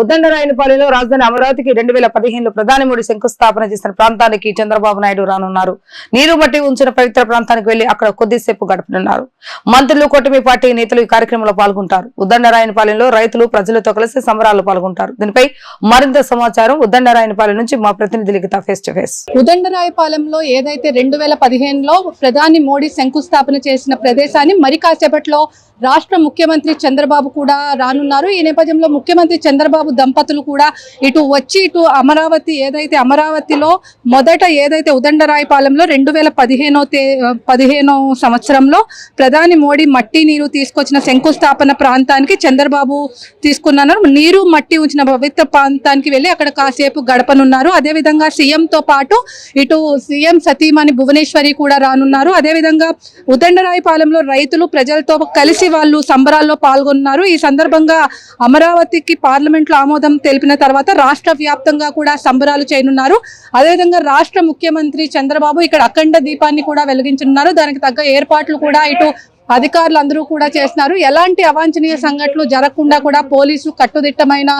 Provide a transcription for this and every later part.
ఉద్దండరాయనపాలెంలో రాజధాని అమరావతికి 2015లో ప్రధాని మోడీ శంకుస్థాపన చేసిన ప్రాంతానికి చంద్రబాబు నాయుడు రానున్నారు. నీరు మట్టి ఉంచిన పవిత్ర ప్రాంతానికి వెళ్లి అక్కడ కొద్దిసేపు గడపనున్నారు. మంత్రులు, కూటమి పార్టీ నేతలు ఈ కార్యక్రమంలో పాల్గొంటారు. ఉద్దండరాయనపాలెంలో రైతులు, ప్రజలతో కలిసి సంబరాల్లో పాల్గొంటారు. దీనిపై మరింత సమాచారం ఉద్దండరాయనపాలెం నుంచి మా ప్రతినిధి లిఖిత ఫేస్ టు ఫేస్. ఉద్దండరాయపాలెంలో ఏదైతే 2015లో ప్రధాని మోడీ శంకుస్థాపన చేసిన ప్రదేశాన్ని మరి కాసేపట్లో రాష్ట్ర ముఖ్యమంత్రి చంద్రబాబు కూడా రానున్నారు. ఈ నేపథ్యంలో ముఖ్యమంత్రి చంద్రబాబు దంపతులు కూడా ఇటు వచ్చి ఇటు అమరావతిలో మొదట ఏదైతే ఉద్దండరాయపాలెంలో 2015 సంవత్సరంలో ప్రధాని మోడీ మట్టి నీరు తీసుకొచ్చిన శంకుస్థాపన ప్రాంతానికి చంద్రబాబు తీసుకున్నారు. నీరు మట్టి ఉంచిన పవిత్ర ప్రాంతానికి వెళ్ళి అక్కడ కాసేపు గడపనున్నారు. అదేవిధంగా సీఎంతో పాటు ఇటు సీఎం సతీమణి భువనేశ్వరి కూడా రానున్నారు. అదేవిధంగా ఉద్దండరాయపాలెంలో రైతులు, ప్రజలతో కలిసి వాళ్ళు సంబరాల్లో పాల్గొన్నారు. ఈ సందర్భంగా అమరావతికి పార్లమెంట్లో ఆమోదం తెలిపిన తర్వాత రాష్ట్ర వ్యాప్తంగా కూడా సంబరాలు చేయనున్నారు. అదేవిధంగా రాష్ట్ర ముఖ్యమంత్రి చంద్రబాబు ఇక్కడ అఖండ దీపాన్ని కూడా వెలిగించనున్నారు. దానికి తగ్గ ఏర్పాట్లు కూడా ఇటు అధికారులు అందరూ కూడా చేస్తున్నారు. ఎలాంటి అవాంఛనీయ సంఘటనలు జరగకుండా కూడా పోలీసులు కట్టుదిట్టమైన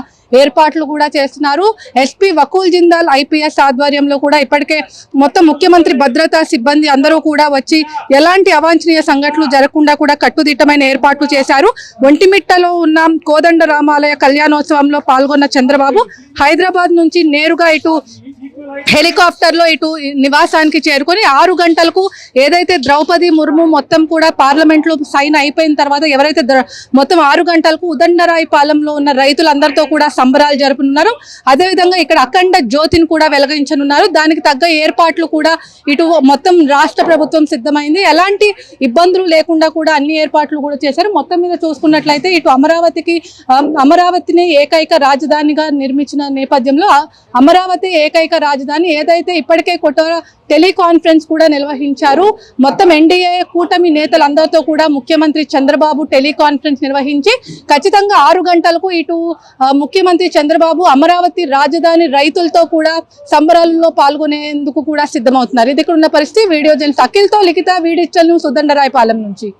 ఏర్పాట్లు కూడా చేస్తున్నారు. ఎస్పీ వకూల్ జిందాల్ ఐపీఎస్ ఆధ్వర్యంలో కూడా ఇప్పటికే మొత్తం ముఖ్యమంత్రి భద్రతా సిబ్బంది అందరూ కూడా వచ్చి ఎలాంటి అవాంఛనీయ సంఘటనలు జరగకుండా కూడా కట్టుదిట్టమైన ఏర్పాట్లు చేశారు. ఒంటిమిట్టలో ఉన్న కోదండ రామాలయ కళ్యాణోత్సవంలో పాల్గొన్న చంద్రబాబు హైదరాబాద్ నుంచి నేరుగా ఇటు హెలికాప్టర్లో ఇటు నివాసానికి చేరుకొని 6 గంటలకు ఏదైతే ద్రౌపది ముర్ము మొత్తం కూడా పార్లమెంట్లో సైన్ అయిపోయిన తర్వాత ఎవరైతే మొత్తం 6 గంటలకు ఉద్దండరాయపాలెంలో ఉన్న రైతులందరితో కూడా సంబరాలు జరుపుతున్నారు. అదేవిధంగా ఇక్కడ అఖండ జ్యోతిని కూడా వెలిగించనున్నారు. దానికి తగ్గ ఏర్పాట్లు కూడా ఇటు మొత్తం రాష్ట్ర ప్రభుత్వం సిద్ధమైంది. ఎలాంటి ఇబ్బందులు లేకుండా కూడా అన్ని ఏర్పాట్లు కూడా చేశారు. మొత్తం మీద చూసుకున్నట్లయితే ఇటు అమరావతిని ఏకైక రాజధానిగా నిర్మించిన నేపథ్యంలో అమరావతి ఏకైక రాజధాని ఏదైతే ఇప్పటికే టెలికాన్ఫరెన్స్ కూడా నిర్వహించారు. మొత్తం ఎన్డీఏ కూటమి నేతలందరితో కూడా ముఖ్యమంత్రి చంద్రబాబు టెలికాన్ఫరెన్స్ నిర్వహించి ఖచ్చితంగా 6 గంటలకు ఇటు ముఖ్యమంత్రి చంద్రబాబు అమరావతి రాజధాని రైతులతో కూడా సంబరాలలో పాల్గొనేందుకు కూడా సిద్ధమవుతున్నారు. ఇది ఇక్కడ ఉన్న పరిస్థితి. వీడియో జర్నలిస్ట్ అఖిల్తో లిఖిత, వీడియో న్యూస్, ఉద్దండరాయపాలెం నుంచి.